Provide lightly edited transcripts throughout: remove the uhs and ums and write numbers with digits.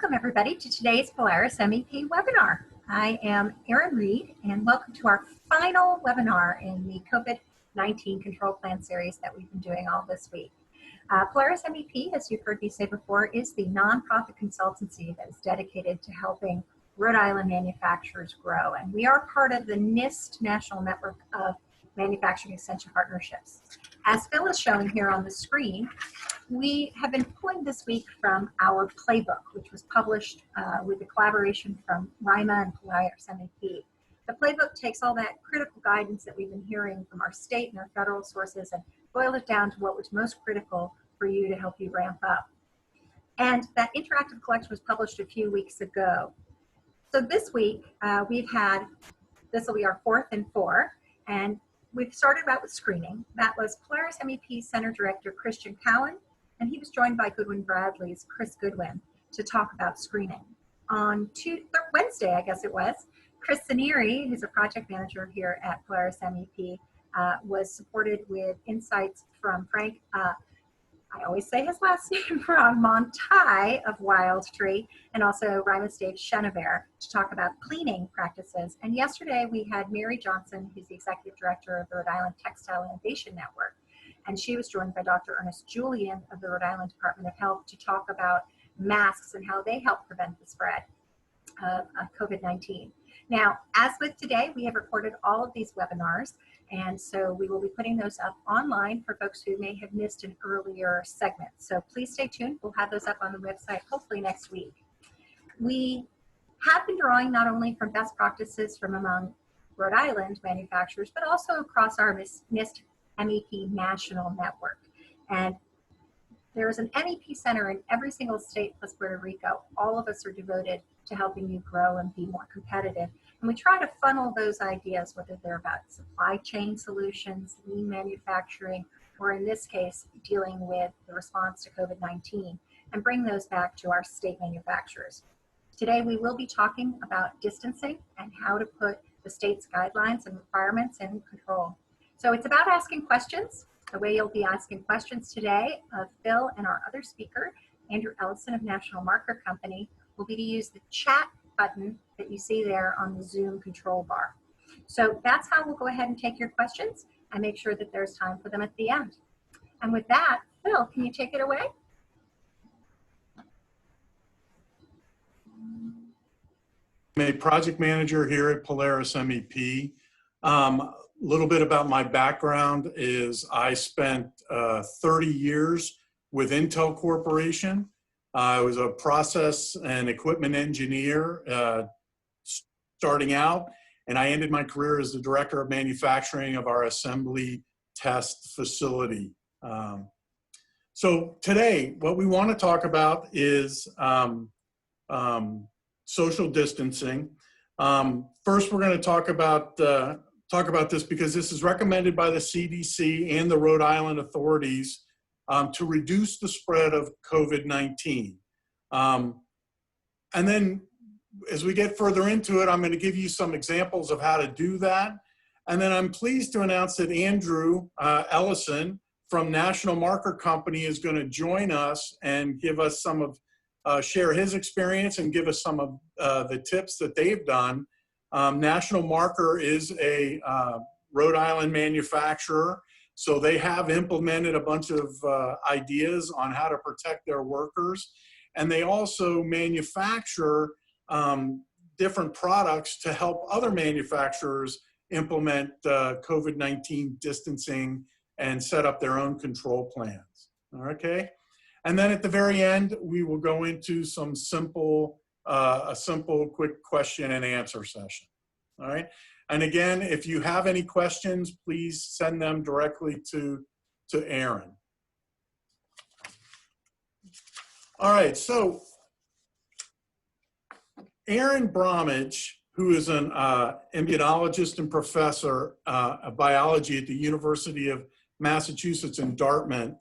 Welcome everybody to today's Polaris MEP webinar. I am Erin Reed and welcome to our final webinar in the COVID-19 control plan series that we've been doing all this week. Polaris MEP, as you've heard me say before, is the nonprofit consultancy that is dedicated to helping Rhode Island manufacturers grow. And we are part of the NIST National Network of Manufacturing Extension Partnerships. As Phil is showing here on the screen, we have been pulling this week from our playbook, which was published with the collaboration from RIMA and Polaris MEP. The playbook takes all that critical guidance that we've been hearing from our state and our federal sources and boiled it down to what was most critical for you to help you ramp up. And that interactive collection was published a few weeks ago. So this week, we've had, this will be our fourth and four, and we've started out with screening. That was Polaris MEP Center Director Christian Cowan, and he was joined by Goodwin Bradley's Chris Goodwin to talk about screening. On Wednesday, I guess it was, Chris Zanieri, who's a project manager here at Polaris MEP, was supported with insights from Frank, I always say his last name wrong, Montai of Wild Tree, and also RIMA's Dave Chenevert to talk about cleaning practices. And yesterday we had Mary Johnson, who's the Executive Director of the Rhode Island Textile Innovation Network. And she was joined by Dr. Ernest Julian of the Rhode Island Department of Health to talk about masks and how they help prevent the spread of COVID-19. Now, as with today, we have recorded all of these webinars, and so we will be putting those up online for folks who may have missed an earlier segment. So please stay tuned. We'll have those up on the website hopefully next week. We have been drawing not only from best practices from among Rhode Island manufacturers, but also across our NIST MEP national network. And there is an MEP center in every single state plus Puerto Rico. All of us are devoted to helping you grow and be more competitive. And we try to funnel those ideas, whether they're about supply chain solutions, lean manufacturing, or in this case, dealing with the response to COVID-19, and bring those back to our state manufacturers. Today, we will be talking about distancing and how to put the state's guidelines and requirements in control. So it's about asking questions. The way you'll be asking questions today of Phil and our other speaker, Andrew Ellison of National Marker Company, will be to use the chat button that you see there on the Zoom control bar. So that's how we'll go ahead and take your questions and make sure that there's time for them at the end. And with that, Phil, can you take it away? I'm a project manager here at Polaris MEP. A little bit about my background is I spent 30 years with Intel Corporation. I was a process and equipment engineer starting out, and I ended my career as the director of manufacturing of our assembly test facility. So today, what we want to talk about is social distancing. First, we're going to talk about this because this is recommended by the CDC and the Rhode Island authorities to reduce the spread of COVID-19. And then as we get further into it, I'm going to give you some examples of how to do that. And then I'm pleased to announce that Andrew Ellison from National Marker Company is going to join us and give us some of, share his experience and give us some of the tips that they've done. National Marker is a Rhode Island manufacturer, so they have implemented a bunch of ideas on how to protect their workers, and they also manufacture different products to help other manufacturers implement COVID-19 distancing and set up their own control plans. Okay, and then at the very end, we will go into some simple a simple, quick question and answer session. All right. And again, if you have any questions, please send them directly to Aaron. All right. So Aaron Bromwich, who is an immunologist and professor of biology at the University of Massachusetts in Dartmouth,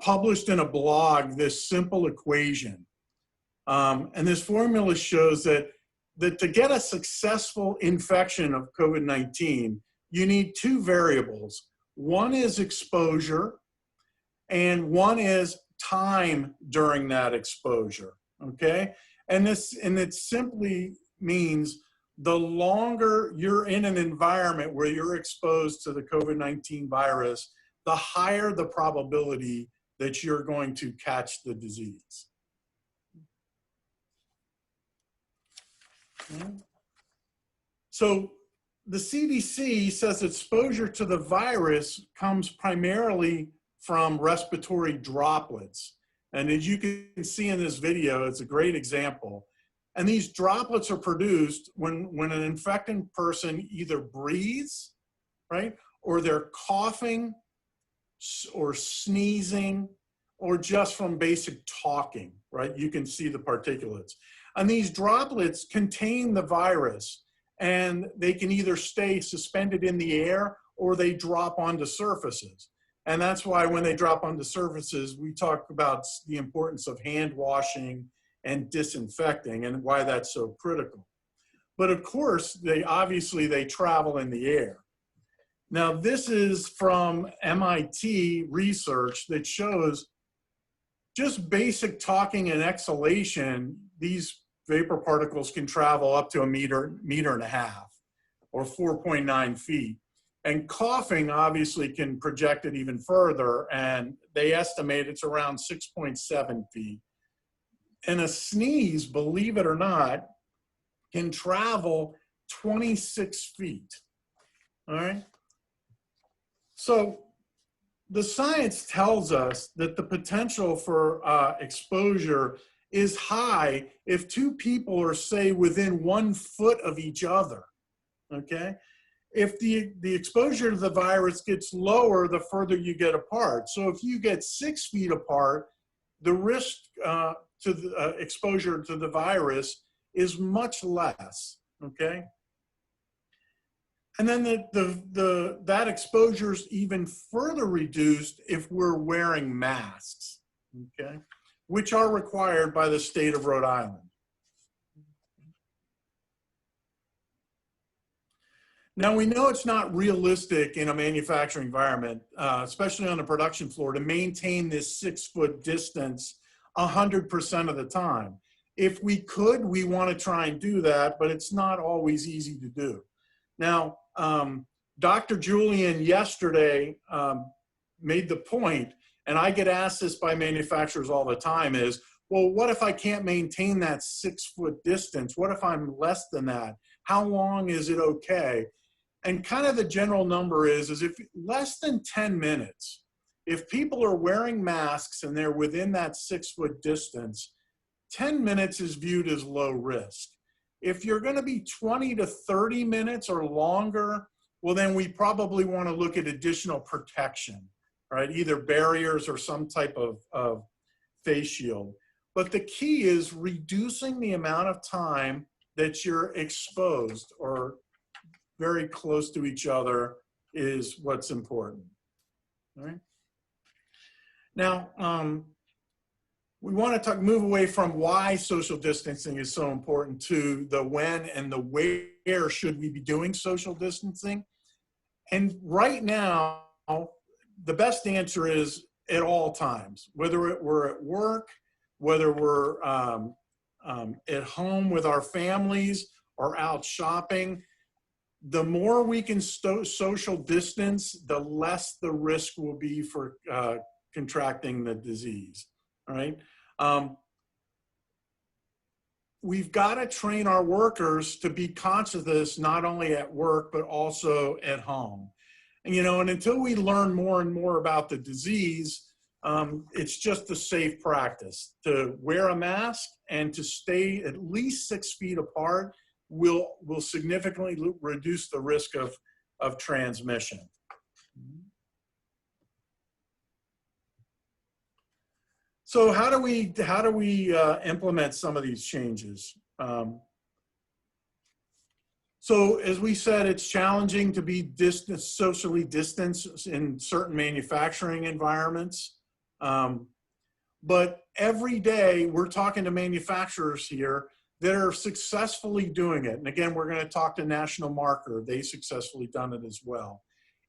published in a blog this simple equation. And this formula shows that to get a successful infection of COVID-19, you need two variables. One is exposure, and one is time during that exposure. okay? And it simply means the longer you're in an environment where you're exposed to the COVID-19 virus, the higher the probability that you're going to catch the disease. Okay. So the CDC says exposure to the virus comes primarily from respiratory droplets. And as you can see in this video, it's a great example. And these droplets are produced when an infected person either breathes, right? Or they're coughing or sneezing, or just from basic talking, right? You can see the particulates. And these droplets contain the virus, and they can either stay suspended in the air or they drop onto surfaces. And that's why when they drop onto surfaces, we talk about the importance of hand washing and disinfecting and why that's so critical. But of course, they travel in the air. Now, this is from MIT research that shows just basic talking and exhalation, these vapor particles can travel up to a meter and a half, or 4.9 feet. And coughing obviously can project it even further, and they estimate it's around 6.7 feet. And a sneeze, believe it or not, can travel 26 feet, all right? So the science tells us that the potential for exposure is high if two people are, say, within 1 foot of each other, okay? If the exposure to the virus gets lower, the further you get apart. So if you get 6 feet apart, the risk to the exposure to the virus is much less, okay? And then that exposure is even further reduced if we're wearing masks, okay? Which are required by the state of Rhode Island. Now, we know it's not realistic in a manufacturing environment, especially on the production floor, to maintain this 6-foot distance 100% of the time. If we could, we want to try and do that, but it's not always easy to do. Now, Dr. Julian yesterday made the point, and I get asked this by manufacturers all the time, is, well, what if I can't maintain that 6-foot distance? What if I'm less than that? How long is it okay? And kind of the general number is if less than 10 minutes, if people are wearing masks and they're within that 6-foot distance, 10 minutes is viewed as low risk. If you're going to be 20 to 30 minutes or longer, well, then we probably want to look at additional protection, right? Either barriers or some type of face shield. But the key is reducing the amount of time that you're exposed or very close to each other is what's important, all right? Now, we want to move away from why social distancing is so important to the when and the where should we be doing social distancing. And right now, the best answer is at all times, whether we're at work, whether we're at home with our families or out shopping. The more we can social distance, the less the risk will be for contracting the disease, all right? We've got to train our workers to be conscious of this, not only at work, but also at home. And, you know, and until we learn more and more about the disease, it's just a safe practice to wear a mask and to stay at least 6 feet apart will significantly reduce the risk of transmission. So how do we implement some of these changes? So as we said, it's challenging to be socially distanced in certain manufacturing environments. But every day we're talking to manufacturers here that are successfully doing it. And again, we're going to talk to National Marker. They successfully done it as well.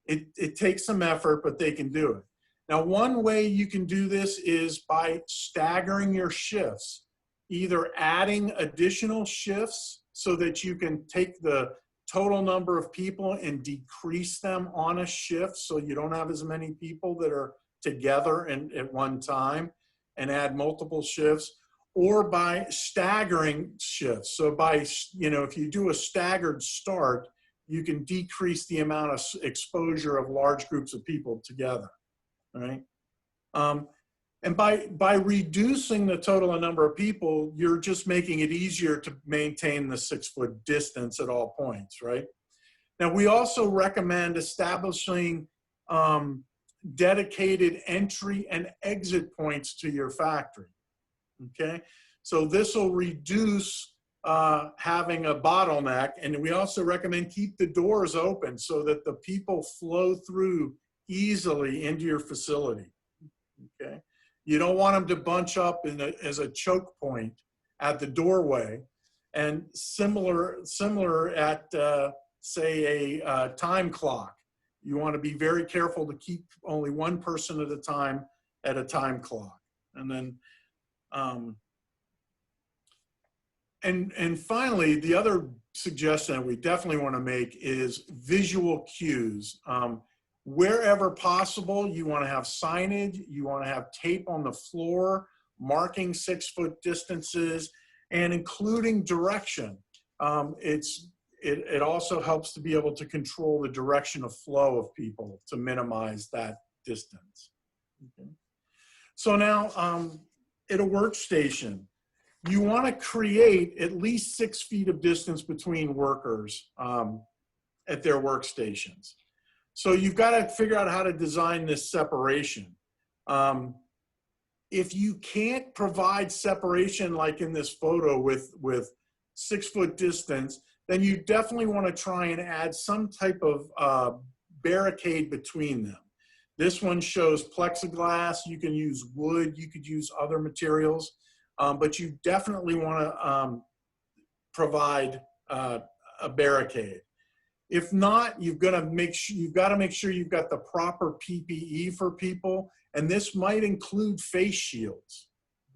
It takes some effort, but they can do it. Now, one way you can do this is by staggering your shifts. either adding additional shifts so that you can take the total number of people and decrease them on a shift so you don't have as many people that are together at one time, and add multiple shifts, or by staggering shifts. So by, if you do a staggered start, you can decrease the amount of exposure of large groups of people together, right? And by reducing the total number of people, you're just making it easier to maintain the 6-foot distance at all points, right? Now, we also recommend establishing dedicated entry and exit points to your factory, okay? So this will reduce having a bottleneck, and we also recommend keep the doors open so that the people flow through easily into your facility, okay? You don't want them to bunch up as a choke point at the doorway. And similar at, say, a time clock. You want to be very careful to keep only one person at a time at a time clock. And then, and finally, the other suggestion that we definitely want to make is visual cues. Wherever possible, you want to have signage, you want to have tape on the floor, marking 6-foot distances, and including direction. It also helps to be able to control the direction of flow of people to minimize that distance. Okay. So now, at a workstation, you want to create at least 6 feet of distance between workers at their workstations. So you've got to figure out how to design this separation. If you can't provide separation like in this photo with 6-foot distance, then you definitely want to try and add some type of barricade between them. This one shows plexiglass. You can use wood. You could use other materials, but you definitely want to provide a barricade. If not, you've got to make sure you've got the proper PPE for people, and this might include face shields.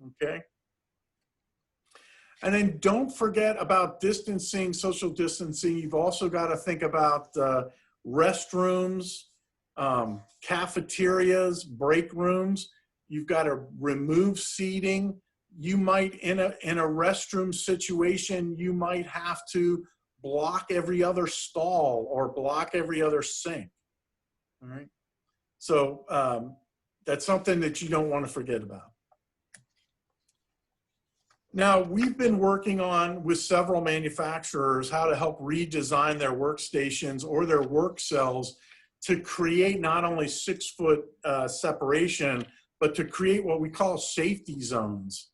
Okay. And then don't forget about distancing, social distancing. You've also got to think about restrooms, cafeterias, break rooms. You've got to remove seating. You might, in a restroom situation, you might have to block every other stall or block every other sink. All right. So that's something that you don't want to forget about. Now, we've been working on with several manufacturers how to help redesign their workstations or their work cells to create not only 6-foot separation, but to create what we call safety zones.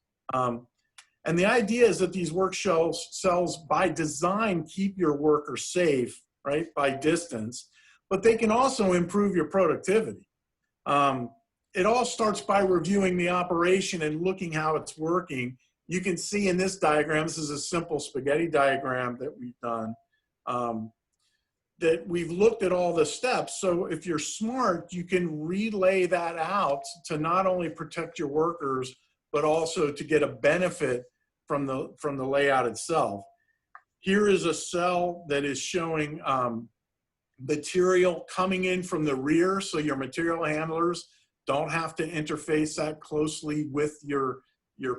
And the idea is that these work cells by design keep your workers safe, right, by distance, but they can also improve your productivity. It all starts by reviewing the operation and looking how it's working. You can see in this diagram, this is a simple spaghetti diagram that we've done, that we've looked at all the steps. So if you're smart, you can relay that out to not only protect your workers, but also to get a benefit from the layout itself. Here is a cell that is showing material coming in from the rear, so your material handlers don't have to interface that closely with your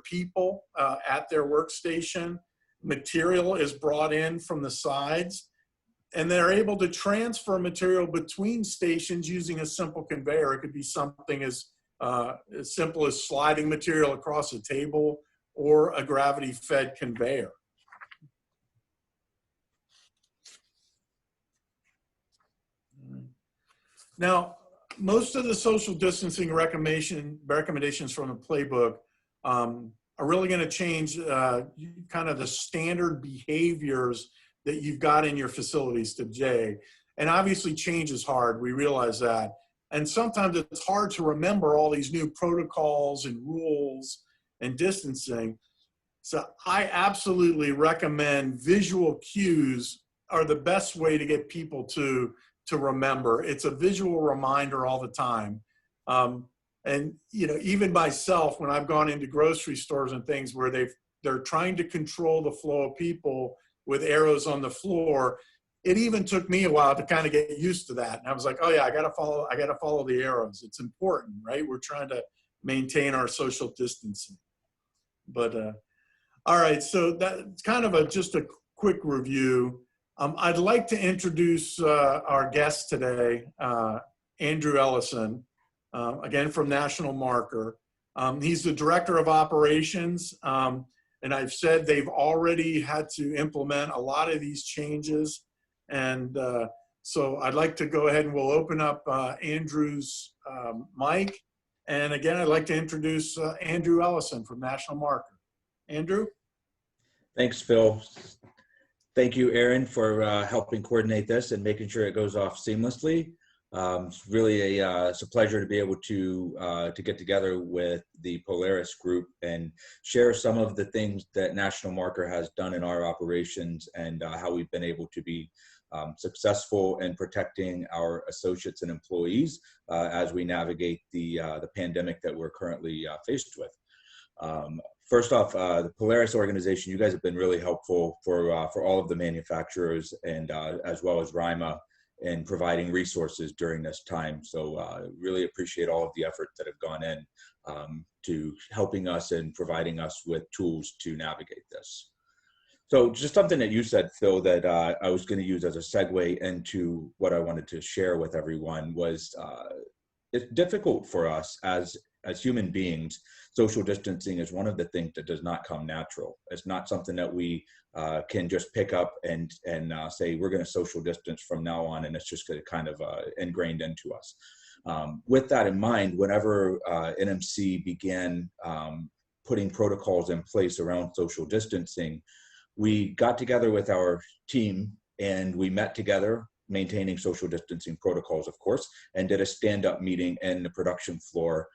people at their workstation. Material is brought in from the sides, and they're able to transfer material between stations using a simple conveyor. It could be something as simple as sliding material across a table or a gravity-fed conveyor. Now, most of the social distancing recommendations from the playbook are really going to change kind of the standard behaviors that you've got in your facilities today. And obviously change is hard, we realize that. And sometimes it's hard to remember all these new protocols and rules and distancing. So I absolutely recommend visual cues are the best way to get people to remember. It's a visual reminder all the time. And even myself, when I've gone into grocery stores and things where they've they're trying to control the flow of people with arrows on the floor. It even took me a while to kind of get used to that. And I was like, oh yeah, I got to follow the arrows. It's important, right? We're trying to maintain our social distancing. But all right, so that's kind of just a quick review. I'd like to introduce our guest today, Andrew Ellison, again from National Marker. He's the Director of Operations, and I've said they've already had to implement a lot of these changes. And so I'd like to go ahead and we'll open up Andrew's mic. And again, I'd like to introduce Andrew Ellison from National Marker. Andrew? Thanks, Phil. Thank you, Aaron, for helping coordinate this and making sure it goes off seamlessly. It's really it's a pleasure to be able to get together with the Polaris group and share some of the things that National Marker has done in our operations and how we've been able to be successful in protecting our associates and employees as we navigate the pandemic that we're currently faced with. First off, the Polaris organization, you guys have been really helpful for all of the manufacturers and as well as RIMA in providing resources during this time. So really appreciate all of the efforts that have gone in to helping us and providing us with tools to navigate this. So just something that you said, Phil, that I was going to use as a segue into what I wanted to share with everyone was it's difficult for us as human beings. Social distancing is one of the things that does not come natural. It's not something that we can just pick up and say, we're going to social distance from now on, and it's just going to kind of ingrained into us. With that in mind, whenever NMC began putting protocols in place around social distancing, we got together with our team and we met together, maintaining social distancing protocols, of course, and did a stand-up meeting in the production floor.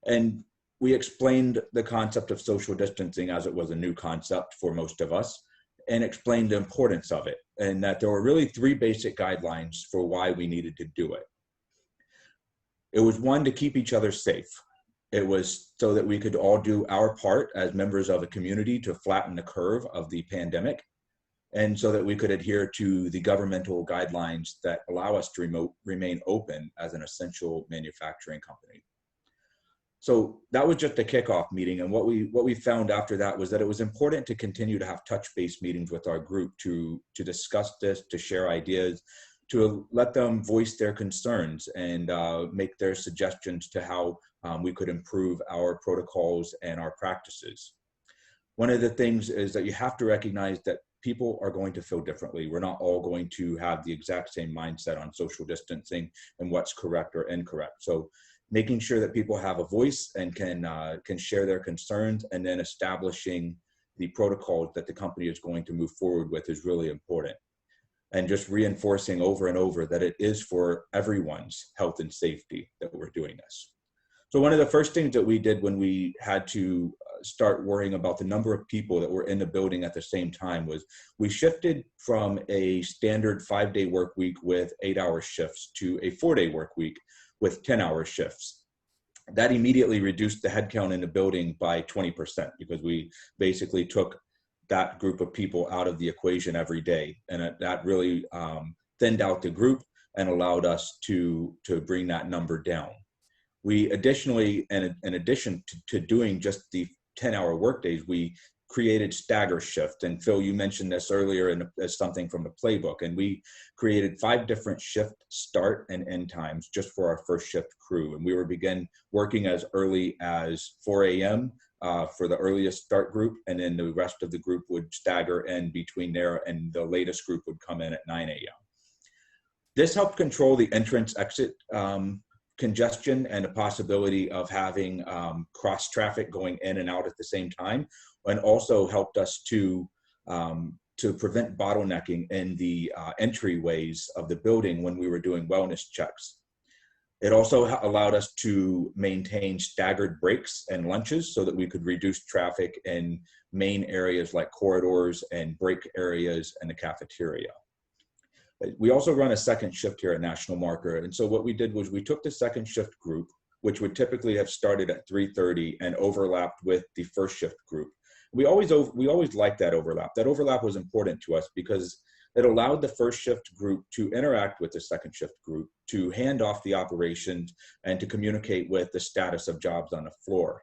And we explained the concept of social distancing as it was a new concept for most of us, and explained the importance of it, and that there were really three basic guidelines for why we needed to do it. It was one, to keep each other safe. It was so that we could all do our part as members of a community to flatten the curve of the pandemic, and so that we could adhere to the governmental guidelines that allow us to remain open as an essential manufacturing company. So that was just a kickoff meeting, and what we found after that was that it was important to continue to have touch-base meetings with our group to discuss this, to share ideas, to let them voice their concerns and make their suggestions to how we could improve our protocols and our practices. One of the things is that you have to recognize that people are going to feel differently. We're not all going to have the exact same mindset on social distancing and what's correct or incorrect. So making sure that people have a voice and can share their concerns, and then establishing the protocols that the company is going to move forward with is really important. And just reinforcing over and over that it is for everyone's health and safety that we're doing this. So one of the first things that we did when we had to start worrying about the number of people that were in the building at the same time was we shifted from a standard 5-day work week with 8-hour shifts to a 4-day work week with 10-hour shifts. That immediately reduced the headcount in the building by 20% because we basically took that group of people out of the equation every day. And that really thinned out the group and allowed us to bring that number down. We additionally, and in addition to doing just the 10-hour workdays, we created staggered shifts. And Phil, you mentioned this earlier as something from the playbook. And we created 5 different shift start and end times just for our first shift crew. And we were begin working as early as 4 a.m. For the earliest start group. And then the rest of the group would stagger in between there, and the latest group would come in at 9 a.m. This helped control the entrance-exit congestion and the possibility of having cross traffic going in and out at the same time, and also helped us to prevent bottlenecking in the entryways of the building when we were doing wellness checks. It also allowed us to maintain staggered breaks and lunches so that we could reduce traffic in main areas like corridors and break areas and the cafeteria. We also run a second shift here at National Marker. And so what we did was we took the second shift group, which would typically have started at 3:30 and overlapped with the first shift group. we always liked that overlap. That overlap was important to us because it allowed the first shift group to interact with the second shift group, to hand off the operations, and to communicate with the status of jobs on the floor.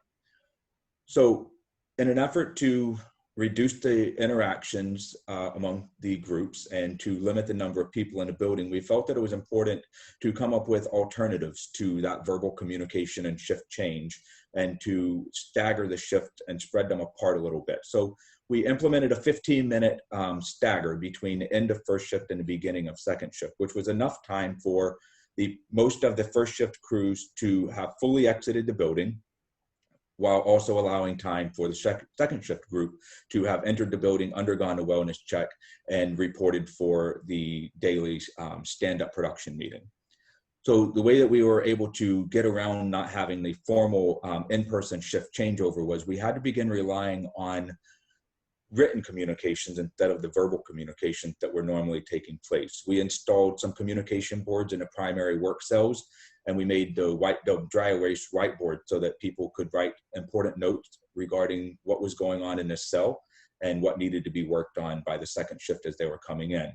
So in an effort to reduce the interactions among the groups and to limit the number of people in the building, we felt that it was important to come up with alternatives to that verbal communication and shift change, and to stagger the shift and spread them apart a little bit. So we implemented a 15-minute stagger between the end of first shift and the beginning of second shift, which was enough time for most of the first shift crews to have fully exited the building, while also allowing time for the second shift group to have entered the building, undergone a wellness check, and reported for the daily stand-up production meeting. So the way that we were able to get around not having the formal in-person shift changeover was we had to begin relying on written communications instead of the verbal communications that were normally taking place. We installed some communication boards in the primary work cells, and we made the dry erase whiteboard so that people could write important notes regarding what was going on in this cell and what needed to be worked on by the second shift as they were coming in.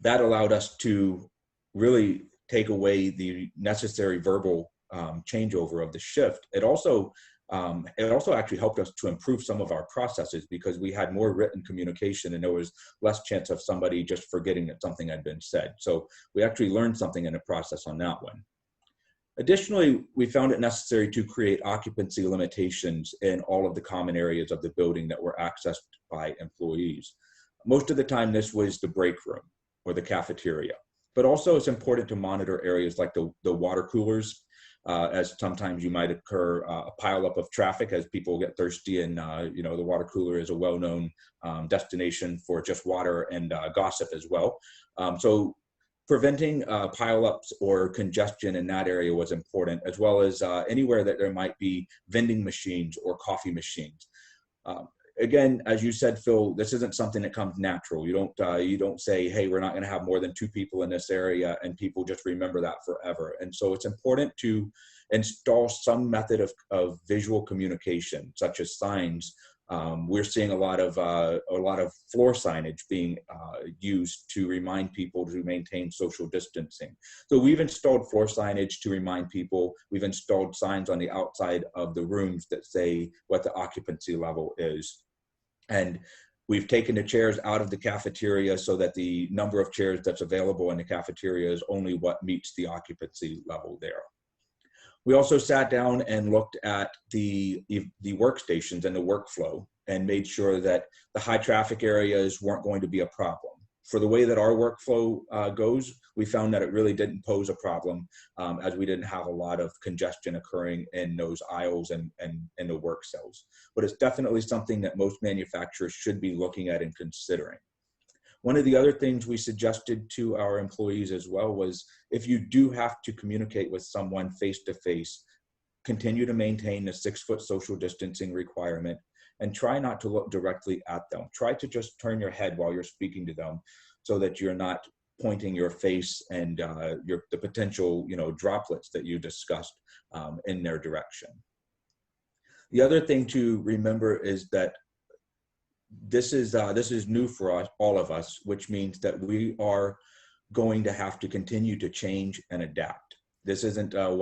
That allowed us to really take away the necessary verbal changeover of the shift. It also actually helped us to improve some of our processes because we had more written communication and there was less chance of somebody just forgetting that something had been said. So we actually learned something in the process on that one. Additionally, we found it necessary to create occupancy limitations in all of the common areas of the building that were accessed by employees. Most of the time, this was the break room or the cafeteria, but also it's important to monitor areas like the water coolers, as sometimes you might occur a pileup of traffic as people get thirsty, and the water cooler is a well-known destination for just water and gossip as well. So preventing pileups or congestion in that area was important, as well as anywhere that there might be vending machines or coffee machines. Again, as you said, Phil, this isn't something that comes natural. You don't say, hey, we're not going to have more than 2 people in this area, and people just remember that forever. And so it's important to install some method of visual communication, such as signs. We're seeing a lot of floor signage being used to remind people to maintain social distancing. So we've installed floor signage to remind people. We've installed signs on the outside of the rooms that say what the occupancy level is. And we've taken the chairs out of the cafeteria so that the number of chairs that's available in the cafeteria is only what meets the occupancy level there. We also sat down and looked at the workstations and the workflow and made sure that the high traffic areas weren't going to be a problem. For the way that our workflow goes, we found that it really didn't pose a problem as we didn't have a lot of congestion occurring in those aisles and in the work cells. But it's definitely something that most manufacturers should be looking at and considering. One of the other things we suggested to our employees as well was, if you do have to communicate with someone face-to-face, continue to maintain the 6-foot social distancing requirement and try not to look directly at them. Try to just turn your head while you're speaking to them so that you're not pointing your face and the potential droplets that you discussed in their direction. The other thing to remember is that this is new for us, all of us, which means that we are going to have to continue to change and adapt. This isn't a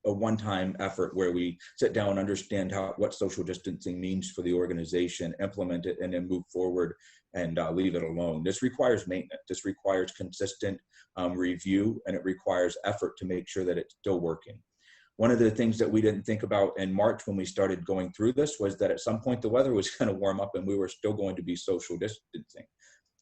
one-time effort where we sit down, understand what social distancing means for the organization, implement it, and then move forward and leave it alone. This requires maintenance. This requires consistent review, and it requires effort to make sure that it's still working. One of the things that we didn't think about in March when we started going through this was that at some point the weather was going to warm up and we were still going to be social distancing.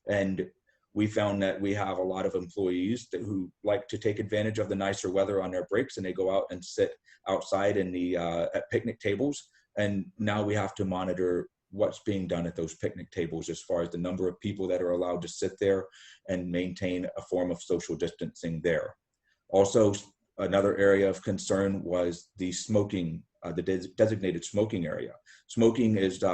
And we found that we have a lot of employees who like to take advantage of the nicer weather on their breaks, and they go out and sit outside in at picnic tables. And now we have to monitor what's being done at those picnic tables as far as the number of people that are allowed to sit there and maintain a form of social distancing there. Also, another area of concern was the smoking, the designated smoking area. Smoking is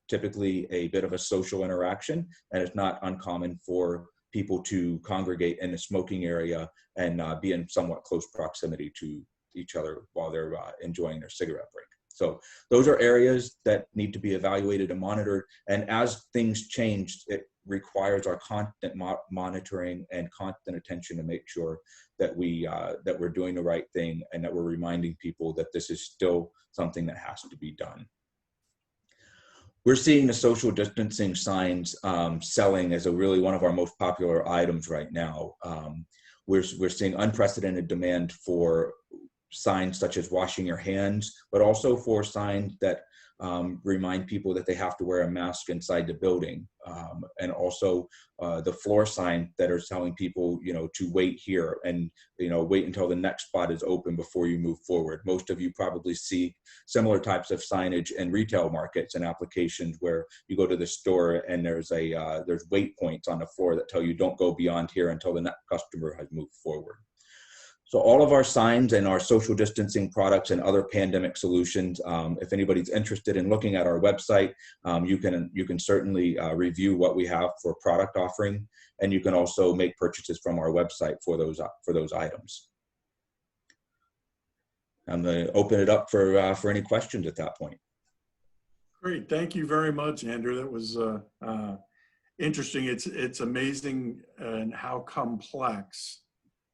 typically a bit of a social interaction, and it's not uncommon for people to congregate in the smoking area and be in somewhat close proximity to each other while they're enjoying their cigarette break. So those are areas that need to be evaluated and monitored. And as things change, it requires our constant monitoring and constant attention to make sure that that we're doing the right thing and that we're reminding people that this is still something that has to be done. We're seeing the social distancing signs selling as really one of our most popular items right now. We're seeing unprecedented demand for signs such as washing your hands, but also for signs that remind people that they have to wear a mask inside the building. And also the floor sign that are telling people, to wait here and, wait until the next spot is open before you move forward. Most of you probably see similar types of signage in retail markets and applications where you go to the store and there's wait points on the floor that tell you don't go beyond here until the next customer has moved forward. So all of our signs and our social distancing products and other pandemic solutions, if anybody's interested in looking at our website, you can certainly review what we have for product offering, and you can also make purchases from our website for those items. I'm going to open it up for any questions at that point. Great, thank you very much, Andrew. That was interesting. It's amazing and how complex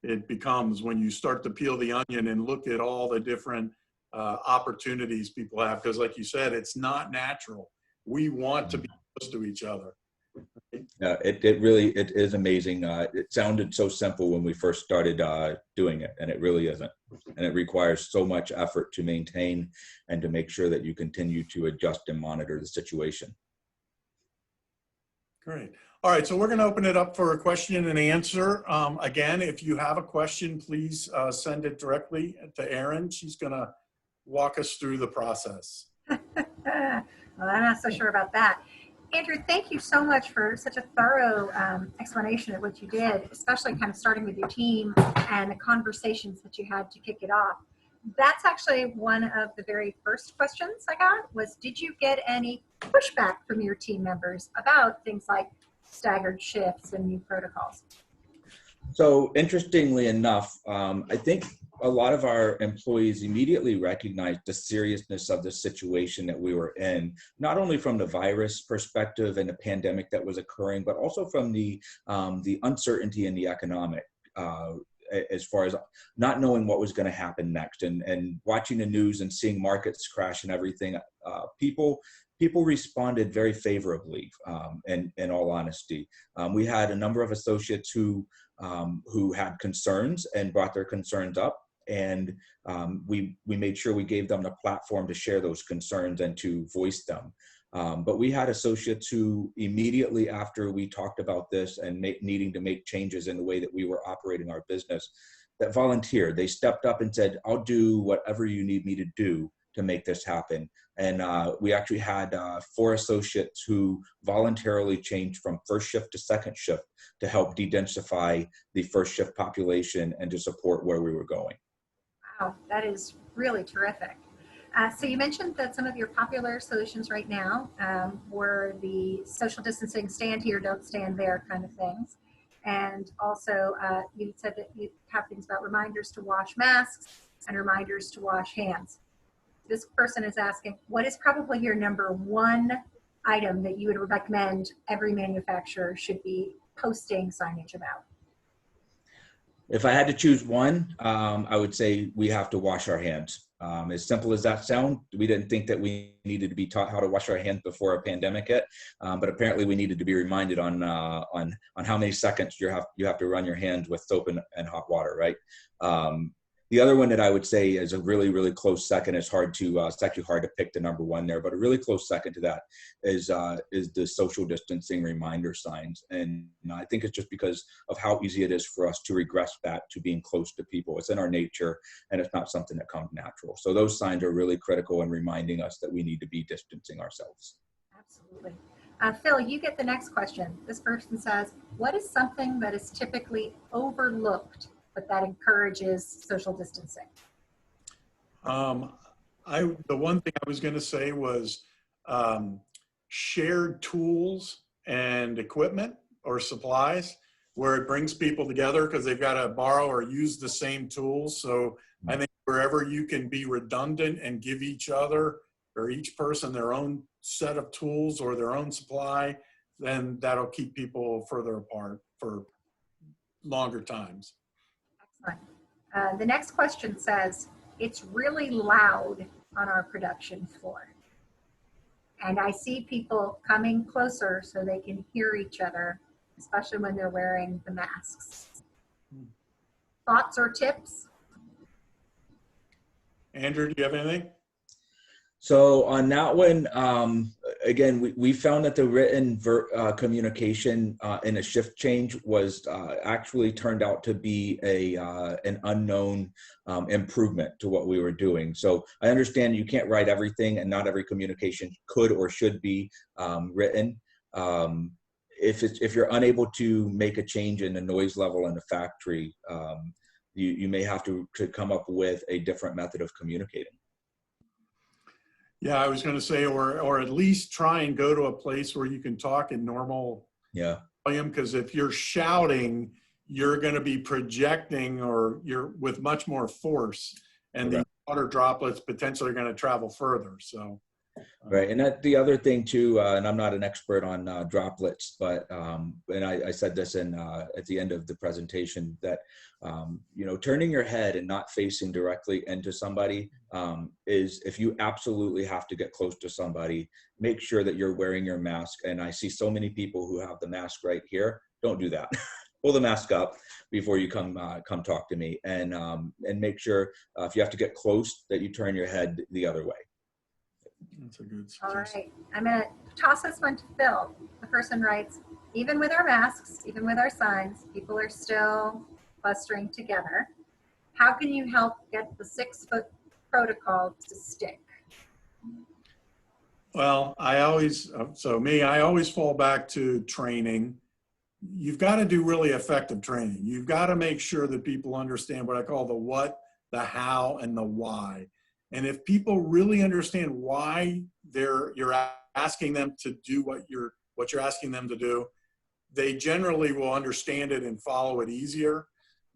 it becomes when you start to peel the onion and look at all the different opportunities people have. Because like you said, it's not natural. We want to be close to each other. Yeah, it is amazing. It sounded so simple when we first started doing it, and it really isn't. And it requires so much effort to maintain and to make sure that you continue to adjust and monitor the situation. Great. All right, so we're going to open it up for a question and answer. Again, if you have a question, please send it directly to Erin. She's going to walk us through the process. Well, I'm not so sure about that. Andrew, thank you so much for such a thorough explanation of what you did, especially kind of starting with your team and the conversations that you had to kick it off. That's actually one of the very first questions I got was, did you get any pushback from your team members about things like staggered shifts and new protocols? So interestingly enough, I think a lot of our employees immediately recognized the seriousness of the situation that we were in, not only from the virus perspective and the pandemic that was occurring, but also from the uncertainty in the economic, as far as not knowing what was going to happen next, and watching the news and seeing markets crash and everything. People responded very favorably, in all honesty. We had a number of associates who had concerns and brought their concerns up, and we made sure we gave them the platform to share those concerns and to voice them. But we had associates who immediately after we talked about this and needing to make changes in the way that we were operating our business, that volunteered. They stepped up and said, I'll do whatever you need me to do to make this happen. And we actually had 4 associates who voluntarily changed from first shift to second shift to help de-densify the first shift population and to support where we were going. Wow, that is really terrific. So you mentioned that some of your popular solutions right now were the social distancing, stand here, don't stand there kind of things. And also you said that you have things about reminders to wash masks and reminders to wash hands. This person is asking, what is probably your number one item that you would recommend every manufacturer should be posting signage about? If I had to choose one, I would say we have to wash our hands. As simple as that sounds, we didn't think that we needed to be taught how to wash our hands before a pandemic hit, but apparently we needed to be reminded on how many seconds you have to run your hands with soap and hot water, right? The other one that I would say is a really, really close second. It's actually hard to pick the number one there, but a really close second to that is the social distancing reminder signs. And I think it's just because of how easy it is for us to regress back to being close to people. It's in our nature, and it's not something that comes natural. So those signs are really critical in reminding us that we need to be distancing ourselves. Absolutely. Phil, you get the next question. This person says, what is something that is typically overlooked but that encourages social distancing? The one thing I was going to say was shared tools and equipment or supplies, where it brings people together because they've got to borrow or use the same tools. So I think wherever you can be redundant and give each other or each person their own set of tools or their own supply, then that'll keep people further apart for longer times. Excellent. The next question says, it's really loud on our production floor. And I see people coming closer so they can hear each other, especially when they're wearing the masks. Thoughts or tips? Andrew, do you have anything? So on that one, again, we found that the written communication in a shift change was actually turned out to be an unknown improvement to what we were doing. So I understand you can't write everything, and not every communication could or should be written. If you're unable to make a change in the noise level in the factory, you may have to come up with a different method of communicating. Yeah, I was going to say, or at least try and go to a place where you can talk in normal volume, because if you're shouting, you're going to be projecting, or you're with much more force, and the water droplets potentially are going to travel further. So, right, and that the other thing too, and I'm not an expert on droplets, but and I said this in at the end of the presentation, that you know, turning your head and not facing directly into somebody is, if you absolutely have to get close to somebody, make sure that you're wearing your mask. And I see so many people who have the mask right here. Don't do that. Pull the mask up before you come talk to me, and make sure if you have to get close, that you turn your head the other way. That's a good suggestion. All right, I'm going to toss this one to Phil. The person writes, even with our masks, even with our signs, people are still clustering together. How can you help get the 6-foot protocol to stick? Well, I always fall back to training. You've got to do really effective training. You've got to make sure that people understand what I call the what, the how, and the why. And if people really understand why you're asking them to do what you're asking them to do, they generally will understand it and follow it easier.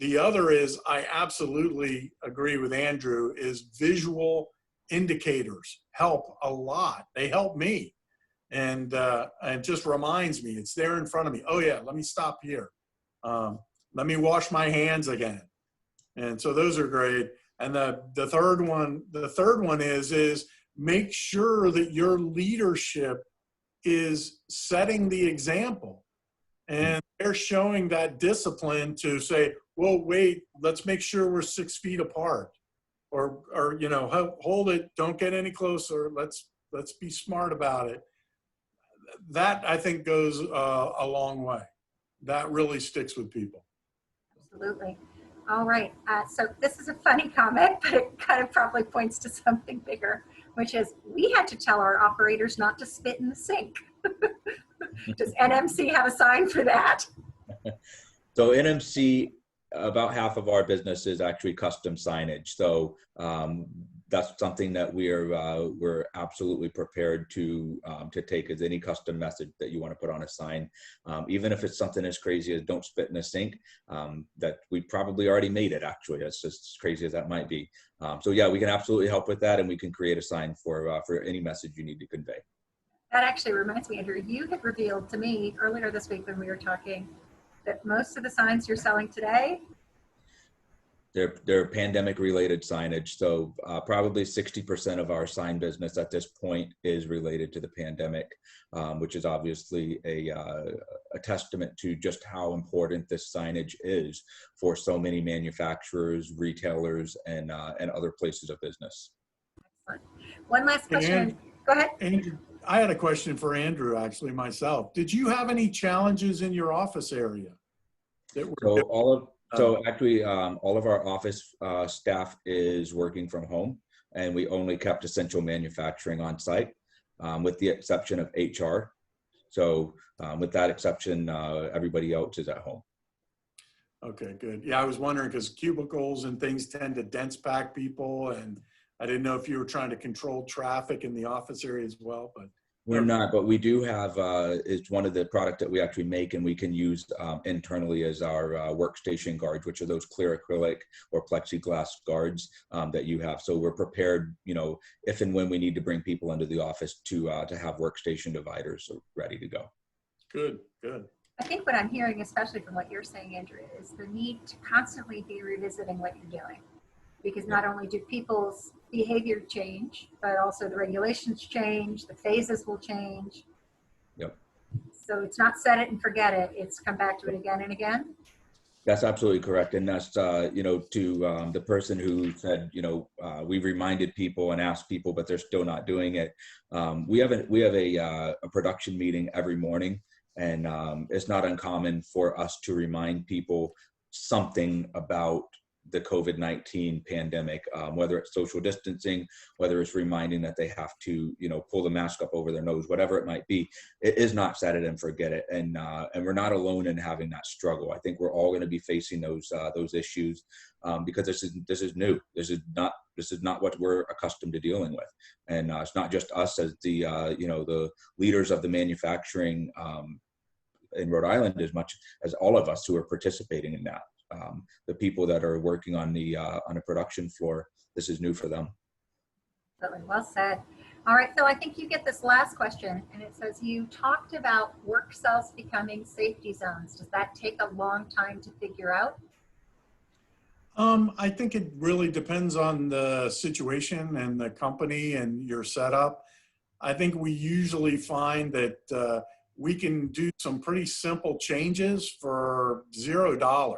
The other is, I absolutely agree with Andrew, is visual indicators help a lot. They help me. And it just reminds me, it's there in front of me. Oh yeah, let me stop here. Let me wash my hands again. And so those are great. And the third one is make sure that your leadership is setting the example, and they're showing that discipline to say, well, wait, let's make sure we're 6 feet apart, or you know, hold it, don't get any closer. Let's be smart about it. That, I think, goes a long way. That really sticks with people. Absolutely. All right, so this is a funny comment, but it kind of probably points to something bigger, which is, we had to tell our operators not to spit in the sink. Does NMC have a sign for that? So NMC, about half of our business is actually custom signage. So that's something that we're absolutely prepared to take as any custom message that you want to put on a sign, even if it's something as crazy as "don't spit in a sink." That we probably already made it. Actually, that's just as crazy as that might be. So yeah, we can absolutely help with that, and we can create a sign for any message you need to convey. That actually reminds me, Andrew, you had revealed to me earlier this week when we were talking that most of the signs you're selling today, they're pandemic related signage. So probably 60% of our sign business at this point is related to the pandemic, which is obviously a testament to just how important this signage is for so many manufacturers, retailers, and other places of business. excellent. One last question. Go ahead. Andrew, I had a question for Andrew, actually, myself. Did you have any challenges in your office area? So actually, all of our office staff is working from home, and we only kept essential manufacturing on site, with the exception of HR. So with that exception, everybody else is at home. Okay, good. Yeah, I was wondering, because cubicles and things tend to dense pack people, and I didn't know if you were trying to control traffic in the office area as well, but We're not, but we do have, it's one of the products that we actually make and we can use internally as our workstation guards, which are those clear acrylic or plexiglass guards that you have. So we're prepared, you know, if and when we need to bring people into the office to have workstation dividers ready to go. Good, good. I think what I'm hearing, especially from what you're saying, Andrew, is the need to constantly be revisiting what you're doing. Because not only do people's behavior change, but also the regulations change, the phases will change. Yep. So it's not set it and forget it, it's come back to it again and again. That's absolutely correct. And that's, you know, to the person who said, you know, we've reminded people and asked people, but they're still not doing it. We have a production meeting every morning, and it's not uncommon for us to remind people something about the COVID-19 pandemic, whether it's social distancing, whether it's reminding that they have to, you know, pull the mask up over their nose, whatever it might be. It is not set it and forget it, and we're not alone in having that struggle. I think we're all going to be facing those issues because this is new. This is not what we're accustomed to dealing with, and it's not just us as the you know, the leaders of the manufacturing in Rhode Island, as much as all of us who are participating in that. The people that are working on a production floor, this is new for them. Well said. All right, Phil, I think you get this last question, and it says, you talked about work cells becoming safety zones. Does that take a long time to figure out? I think it really depends on the situation and the company and your setup. I think we usually find that we can do some pretty simple changes for $0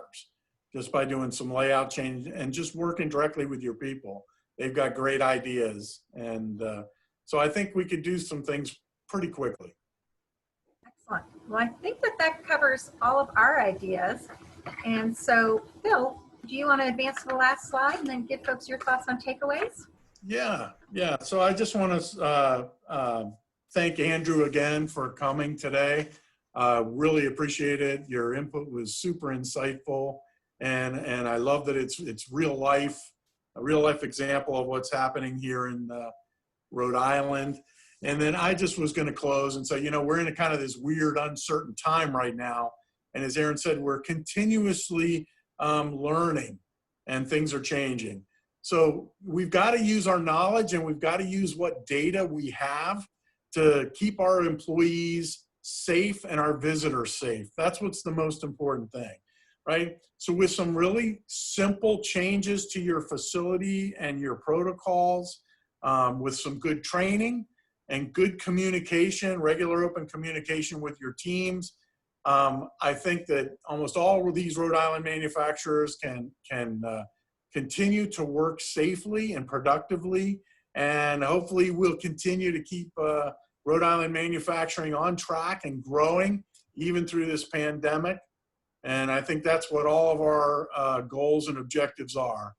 just by doing some layout change and just working directly with your people. They've got great ideas. And so I think we could do some things pretty quickly. Excellent. Well, I think that covers all of our ideas. And so, Phil, do you want to advance to the last slide and then give folks your thoughts on takeaways? Yeah. So I just want to thank Andrew again for coming today. Really appreciate it. Your input was super insightful, and I love that it's a real life example of what's happening here in Rhode Island. And then I just was going to close and say, you know, we're in a kind of this weird, uncertain time right now, and as Aaron said, we're continuously learning, and things are changing. So we've got to use our knowledge, and we've got to use what data we have to keep our employees safe and our visitors safe. That's what's the most important thing, right? So with some really simple changes to your facility and your protocols, with some good training and good communication, regular open communication with your teams, I think that almost all of these Rhode Island manufacturers can continue to work safely and productively, and hopefully we'll continue to keep Rhode Island manufacturing on track and growing even through this pandemic. And I think that's what all of our goals and objectives are.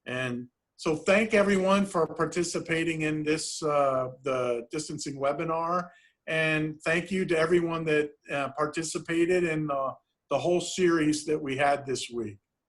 And so thank everyone for participating in this, the distancing webinar. And thank you to everyone that participated in the whole series that we had this week.